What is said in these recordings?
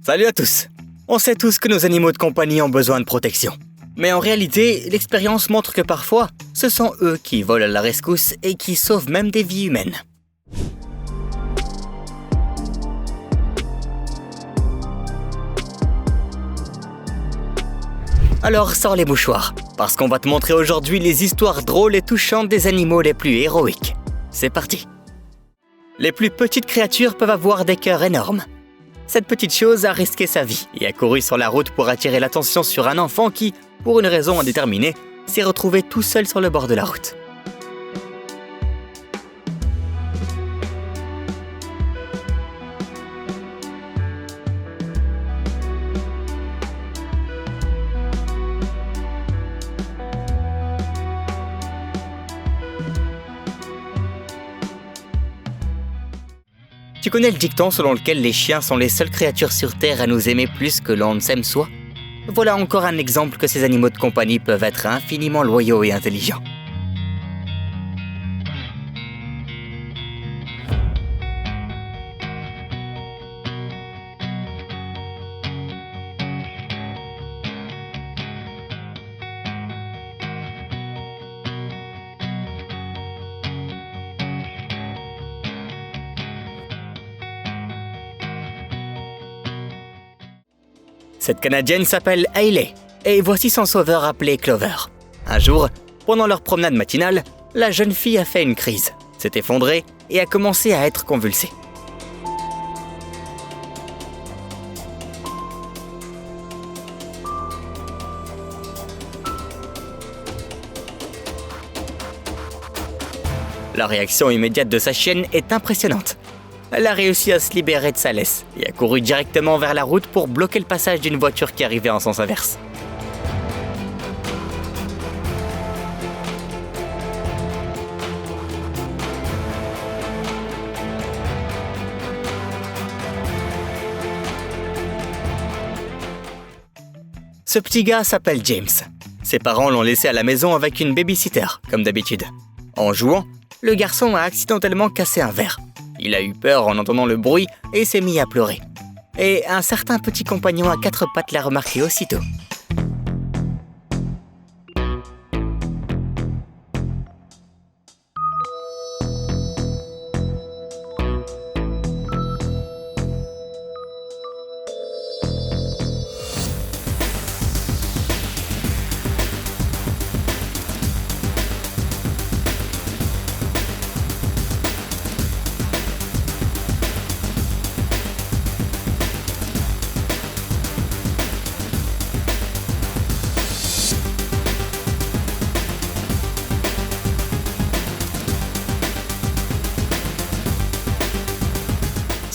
Salut à tous. On sait tous que nos animaux de compagnie ont besoin de protection. Mais en réalité, l'expérience montre que parfois, ce sont eux qui volent à la rescousse et qui sauvent même des vies humaines. Alors sors les mouchoirs, parce qu'on va te montrer aujourd'hui les histoires drôles et touchantes des animaux les plus héroïques. C'est parti. Les plus petites créatures peuvent avoir des cœurs énormes. Cette petite chose a risqué sa vie et a couru sur la route pour attirer l'attention sur un enfant qui, pour une raison indéterminée, s'est retrouvé tout seul sur le bord de la route. Tu connais le dicton selon lequel les chiens sont les seules créatures sur Terre à nous aimer plus que l'on ne s'aime soi? Voilà encore un exemple que ces animaux de compagnie peuvent être infiniment loyaux et intelligents. Cette Canadienne s'appelle Hailey, et voici son sauveur appelé Clover. Un jour, pendant leur promenade matinale, la jeune fille a fait une crise, s'est effondrée et a commencé à être convulsée. La réaction immédiate de sa chienne est impressionnante. Elle a réussi à se libérer de sa laisse et a couru directement vers la route pour bloquer le passage d'une voiture qui arrivait en sens inverse. Ce petit gars s'appelle James. Ses parents l'ont laissé à la maison avec une baby-sitter, comme d'habitude. En jouant, le garçon a accidentellement cassé un verre. Il a eu peur en entendant le bruit et s'est mis à pleurer. Et un certain petit compagnon à quatre pattes l'a remarqué aussitôt.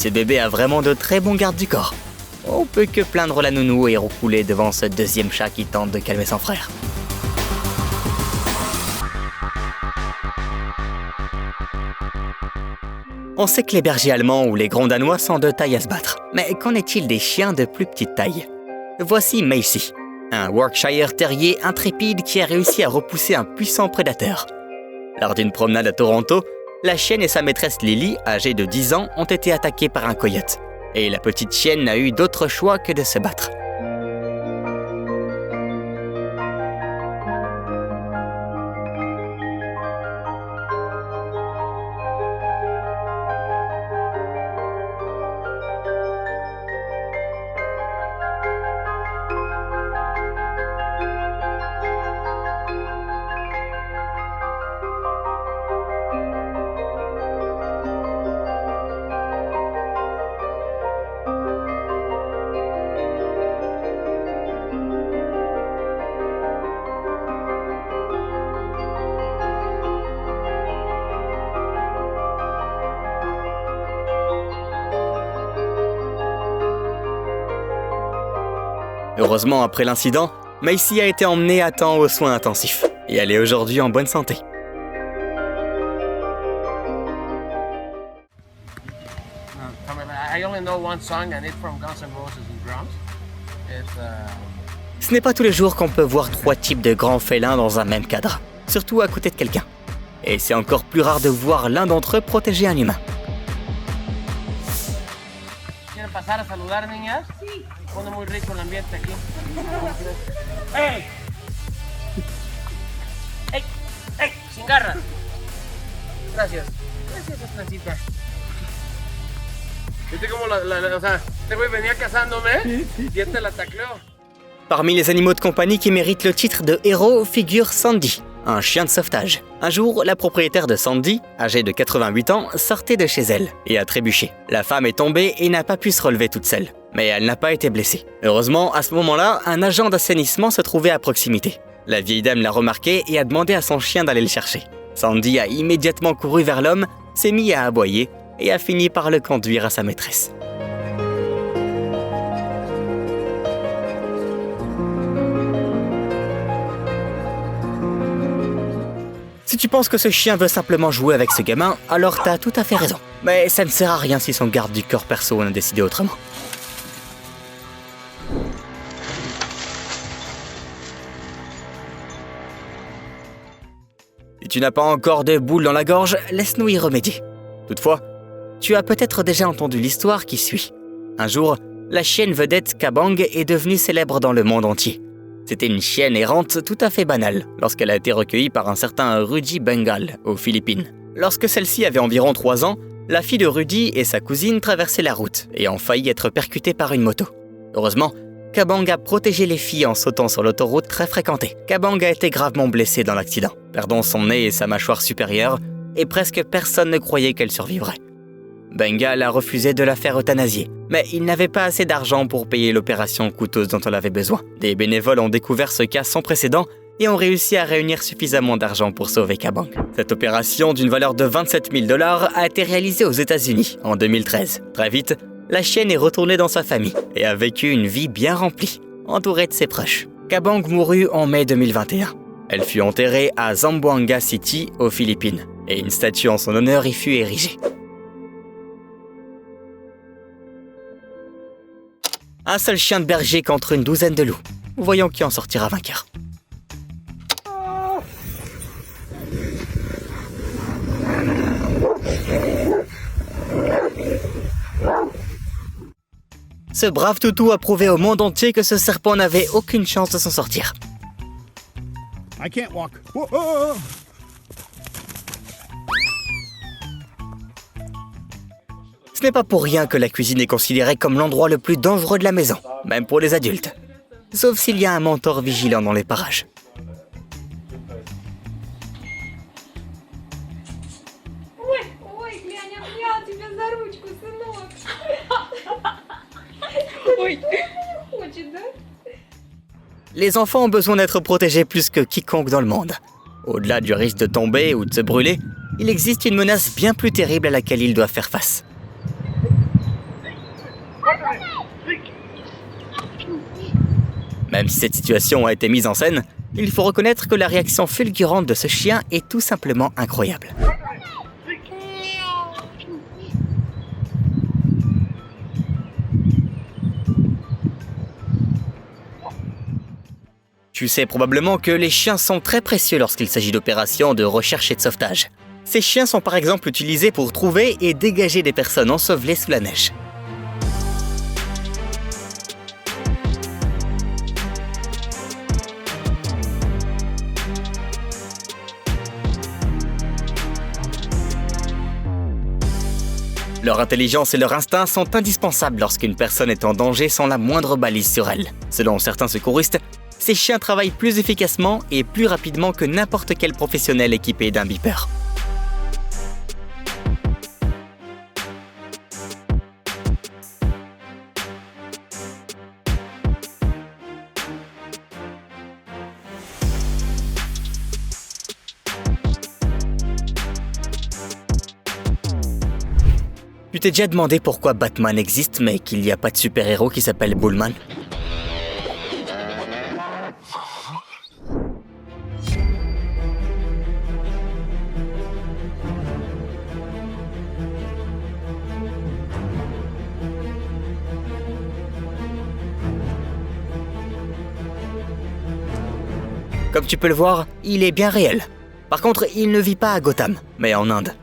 Ce bébé a vraiment de très bons gardes du corps. On peut que plaindre la nounou et roucouler devant ce deuxième chat qui tente de calmer son frère. On sait que les bergers allemands ou les grands danois sont de taille à se battre. Mais qu'en est-il des chiens de plus petite taille? Voici Macy, un Yorkshire terrier intrépide qui a réussi à repousser un puissant prédateur. Lors d'une promenade à Toronto, la chienne et sa maîtresse Lily, âgée de 10 ans, ont été attaquées par un coyote. Et la petite chienne n'a eu d'autre choix que de se battre. Heureusement, après l'incident, Macy a été emmenée à temps aux soins intensifs et elle est aujourd'hui en bonne santé. Ce n'est pas tous les jours qu'on peut voir trois types de grands félins dans un même cadre, surtout à côté de quelqu'un. Et c'est encore plus rare de voir l'un d'entre eux protéger un humain. pasar a saludar, niñas? Sí. Pone muy rico el ambiente aquí. ¡Ey! ¡Ey! ¡Ey! ¡Sin garras! Gracias. Gracias, Francita. ¿Viste cómo o sea, este güey venía cazándome y este la tacleó? Parmi les animaux de compagnie qui méritent le titre de héros figure Sandy, un chien de sauvetage. Un jour, la propriétaire de Sandy, âgée de 88 ans, sortait de chez elle et a trébuché. La femme est tombée et n'a pas pu se relever toute seule. Mais elle n'a pas été blessée. Heureusement, à ce moment-là, un agent d'assainissement se trouvait à proximité. La vieille dame l'a remarqué et a demandé à son chien d'aller le chercher. Sandy a immédiatement couru vers l'homme, s'est mis à aboyer et a fini par le conduire à sa maîtresse. Si tu penses que ce chien veut simplement jouer avec ce gamin, alors t'as tout à fait raison. Mais ça ne sert à rien si son garde du corps perso en a décidé autrement. Si tu n'as pas encore de boule dans la gorge, laisse-nous y remédier. Toutefois, tu as peut-être déjà entendu l'histoire qui suit. Un jour, la chienne vedette Kabang est devenue célèbre dans le monde entier. C'était une chienne errante tout à fait banale lorsqu'elle a été recueillie par un certain Rudy Bengal aux Philippines. Lorsque celle-ci avait environ 3 ans, la fille de Rudy et sa cousine traversaient la route et ont failli être percutées par une moto. Heureusement, Kabang a protégé les filles en sautant sur l'autoroute très fréquentée. Kabang a été gravement blessée dans l'accident, perdant son nez et sa mâchoire supérieure, et presque personne ne croyait qu'elle survivrait. Bengal a refusé de la faire euthanasier, mais il n'avait pas assez d'argent pour payer l'opération coûteuse dont elle avait besoin. Des bénévoles ont découvert ce cas sans précédent et ont réussi à réunir suffisamment d'argent pour sauver Kabang. Cette opération d'une valeur de 27 000 $ a été réalisée aux États-Unis en 2013. Très vite, la chienne est retournée dans sa famille et a vécu une vie bien remplie, entourée de ses proches. Kabang mourut en mai 2021. Elle fut enterrée à Zamboanga City, aux Philippines, et une statue en son honneur y fut érigée. Un seul chien de berger contre une douzaine de loups. Voyons qui en sortira vainqueur. Ce brave toutou a prouvé au monde entier que ce serpent n'avait aucune chance de s'en sortir. I can't walk. Whoa, whoa, whoa. Ce n'est pas pour rien que la cuisine est considérée comme l'endroit le plus dangereux de la maison, même pour les adultes. Sauf s'il y a un mentor vigilant dans les parages. Ой, глянь, обнял тебя за ручку, сынок. Ой, хочет, да? Les enfants ont besoin d'être protégés plus que quiconque dans le monde. Au-delà du risque de tomber ou de se brûler, il existe une menace bien plus terrible à laquelle ils doivent faire face. Même si cette situation a été mise en scène, il faut reconnaître que la réaction fulgurante de ce chien est tout simplement incroyable. Tu sais probablement que les chiens sont très précieux lorsqu'il s'agit d'opérations de recherche et de sauvetage. Ces chiens sont par exemple utilisés pour trouver et dégager des personnes ensevelées sous la neige. Leur intelligence et leur instinct sont indispensables lorsqu'une personne est en danger sans la moindre balise sur elle. Selon certains secouristes, ces chiens travaillent plus efficacement et plus rapidement que n'importe quel professionnel équipé d'un beeper. Tu t'es déjà demandé pourquoi Batman existe mais qu'il n'y a pas de super-héros qui s'appelle Bullman ? Comme tu peux le voir, il est bien réel. Par contre, il ne vit pas à Gotham, mais en Inde.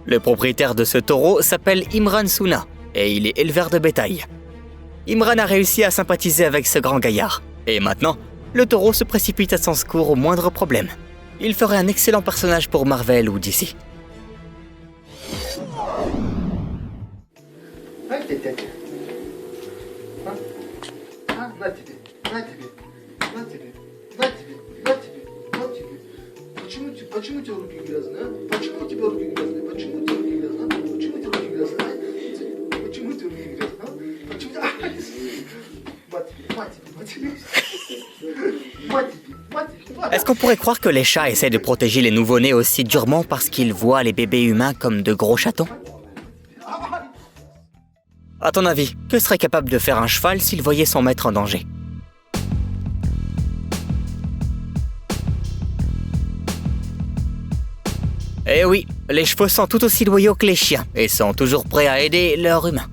Le propriétaire de ce taureau s'appelle Imran Suna et il est éleveur de bétail. Imran a réussi à sympathiser avec ce grand gaillard. Et maintenant, le taureau se précipite à son secours au moindre problème. Il ferait un excellent personnage pour Marvel ou DC. Почему у тебя руки грязные, а? Почему у тебя руки грязные? Почему у тебя руки грязные, а? Почему у тебя руки грязные, а? Почему у тебя руки грязные, а? Почему... Est-ce qu'on pourrait croire que les chats essaient de protéger les nouveau-nés aussi durement parce qu'ils voient les bébés humains comme de gros chatons? À ton avis, que serait capable de faire un cheval s'il voyait son maître en danger? Eh oui, les chevaux sont tout aussi loyaux que les chiens et sont toujours prêts à aider leur humain.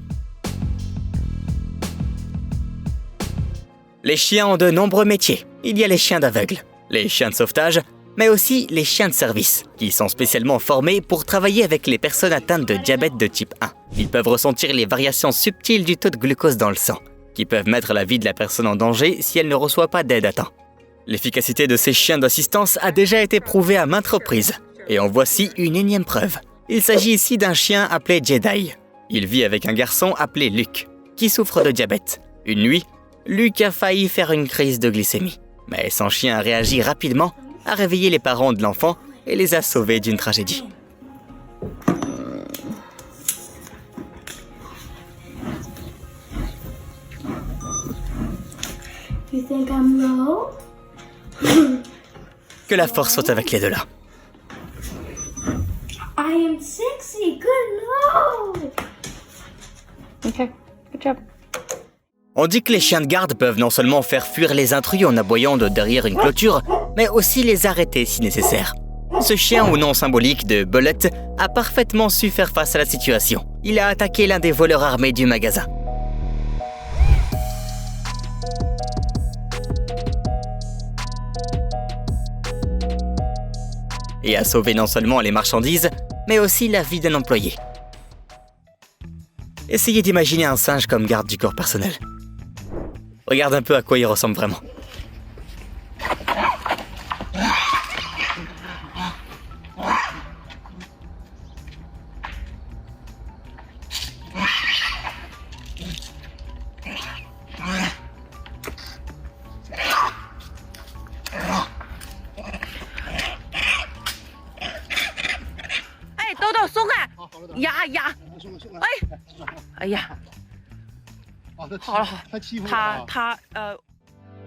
Les chiens ont de nombreux métiers. Il y a les chiens d'aveugle, les chiens de sauvetage, mais aussi les chiens de service, qui sont spécialement formés pour travailler avec les personnes atteintes de diabète de type 1. Ils peuvent ressentir les variations subtiles du taux de glucose dans le sang, qui peuvent mettre la vie de la personne en danger si elle ne reçoit pas d'aide à temps. L'efficacité de ces chiens d'assistance a déjà été prouvée à maintes reprises. Et en voici une énième preuve. Il s'agit ici d'un chien appelé Jedi. Il vit avec un garçon appelé Luke, qui souffre de diabète. Une nuit, Luke a failli faire une crise de glycémie. Mais son chien a réagi rapidement, a réveillé les parents de l'enfant et les a sauvés d'une tragédie. You think I'm low? Que la force soit avec les deux là. I am sexy. Good Lord. Okay, good job. On dit que les chiens de garde peuvent non seulement faire fuir les intrus en aboyant de derrière une clôture, mais aussi les arrêter si nécessaire. Ce chien au nom symbolique de Bullet a parfaitement su faire face à la situation. Il a attaqué l'un des voleurs armés du magasin. Et a sauvé non seulement les marchandises, mais aussi la vie d'un employé. Essayez d'imaginer un singe comme garde du corps personnel. Regarde un peu à quoi il ressemble vraiment.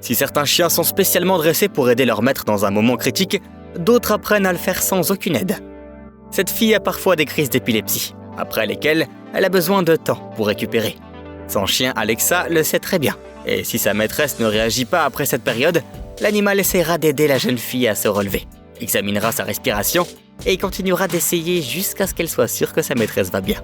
Si certains chiens sont spécialement dressés pour aider leur maître dans un moment critique, d'autres apprennent à le faire sans aucune aide. Cette fille a parfois des crises d'épilepsie, après lesquelles elle a besoin de temps pour récupérer. Son chien Alexa le sait très bien, et si sa maîtresse ne réagit pas après cette période, l'animal essaiera d'aider la jeune fille à se relever, examinera sa respiration et continuera d'essayer jusqu'à ce qu'elle soit sûre que sa maîtresse va bien.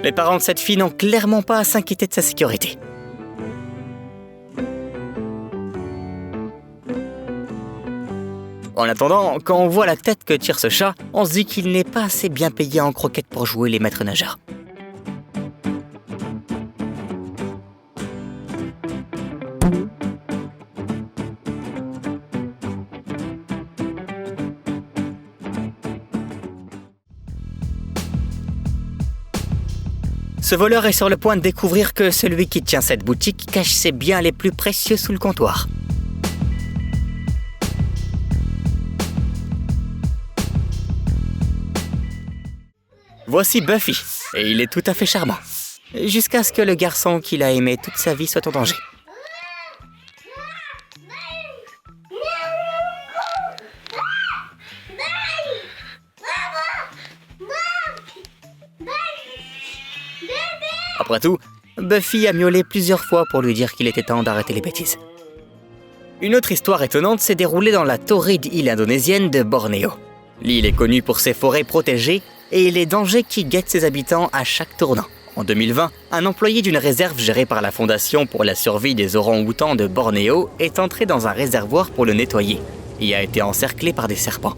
Les parents de cette fille n'ont clairement pas à s'inquiéter de sa sécurité. En attendant, quand on voit la tête que tire ce chat, on se dit qu'il n'est pas assez bien payé en croquettes pour jouer les maîtres nageurs. Ce voleur est sur le point de découvrir que celui qui tient cette boutique cache ses biens les plus précieux sous le comptoir. Voici Buffy, et il est tout à fait charmant. Jusqu'à ce que le garçon qu'il a aimé toute sa vie soit en danger. Après tout, Buffy a miaulé plusieurs fois pour lui dire qu'il était temps d'arrêter les bêtises. Une autre histoire étonnante s'est déroulée dans la torride île indonésienne de Bornéo. L'île est connue pour ses forêts protégées et les dangers qui guettent ses habitants à chaque tournant. En 2020, un employé d'une réserve gérée par la Fondation pour la survie des orang-outans de Bornéo est entré dans un réservoir pour le nettoyer et a été encerclé par des serpents.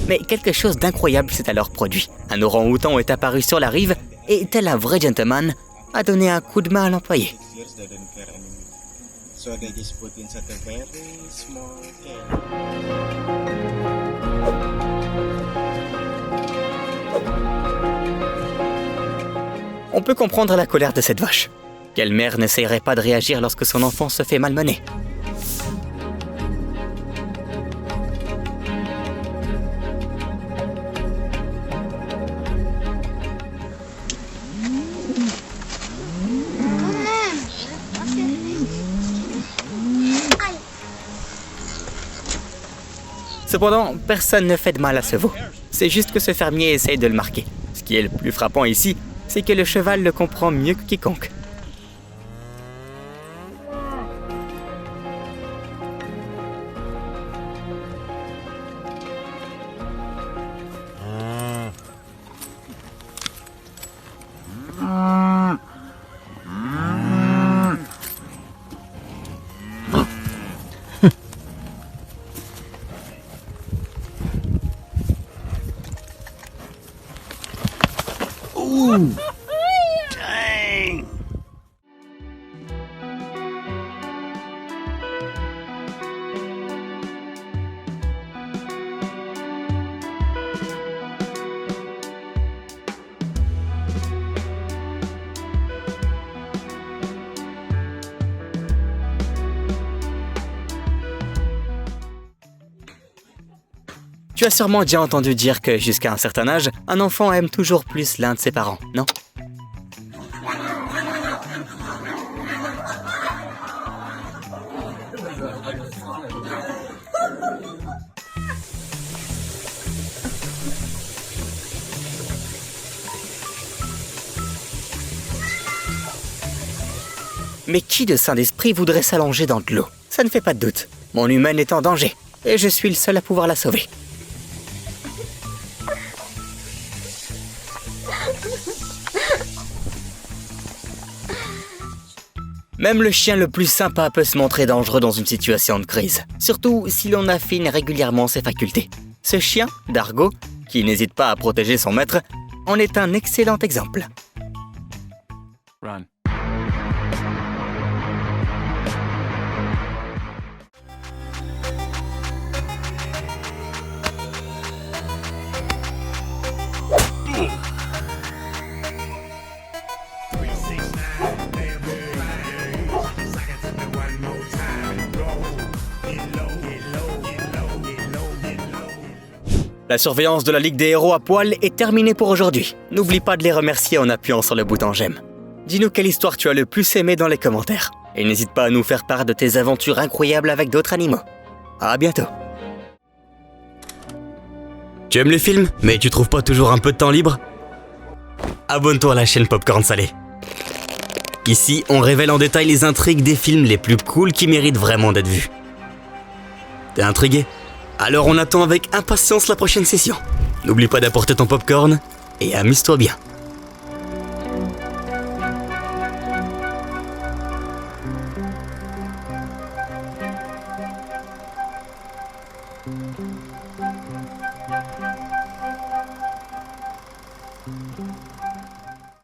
Mais quelque chose d'incroyable s'est alors produit. Un orang-outan est apparu sur la rive et, tel un vrai gentleman, a donné un coup de main à l'employé. On peut comprendre la colère de cette vache. Quelle mère n'essayerait pas de réagir lorsque son enfant se fait malmener ? Cependant, personne ne fait de mal à ce veau. C'est juste que ce fermier essaye de le marquer. Ce qui est le plus frappant ici, c'est que le cheval le comprend mieux que quiconque. Tu as sûrement déjà entendu dire que jusqu'à un certain âge, un enfant aime toujours plus l'un de ses parents, non ? Mais qui de sain d'esprit voudrait s'allonger dans de l'eau ? Ça ne fait pas de doute. Mon humaine est en danger, et je suis le seul à pouvoir la sauver. Même le chien le plus sympa peut se montrer dangereux dans une situation de crise, surtout si l'on affine régulièrement ses facultés. Ce chien, Dargo, qui n'hésite pas à protéger son maître, en est un excellent exemple. Run. La surveillance de la Ligue des Héros à poil est terminée pour aujourd'hui. N'oublie pas de les remercier en appuyant sur le bouton j'aime. Dis-nous quelle histoire tu as le plus aimé dans les commentaires. Et n'hésite pas à nous faire part de tes aventures incroyables avec d'autres animaux. À bientôt. Tu aimes les films, mais tu trouves pas toujours un peu de temps libre ? Abonne-toi à la chaîne Popcorn Salé. Ici, on révèle en détail les intrigues des films les plus cools qui méritent vraiment d'être vus. T'es intrigué ? Alors on attend avec impatience la prochaine session. N'oublie pas d'apporter ton popcorn et amuse-toi bien.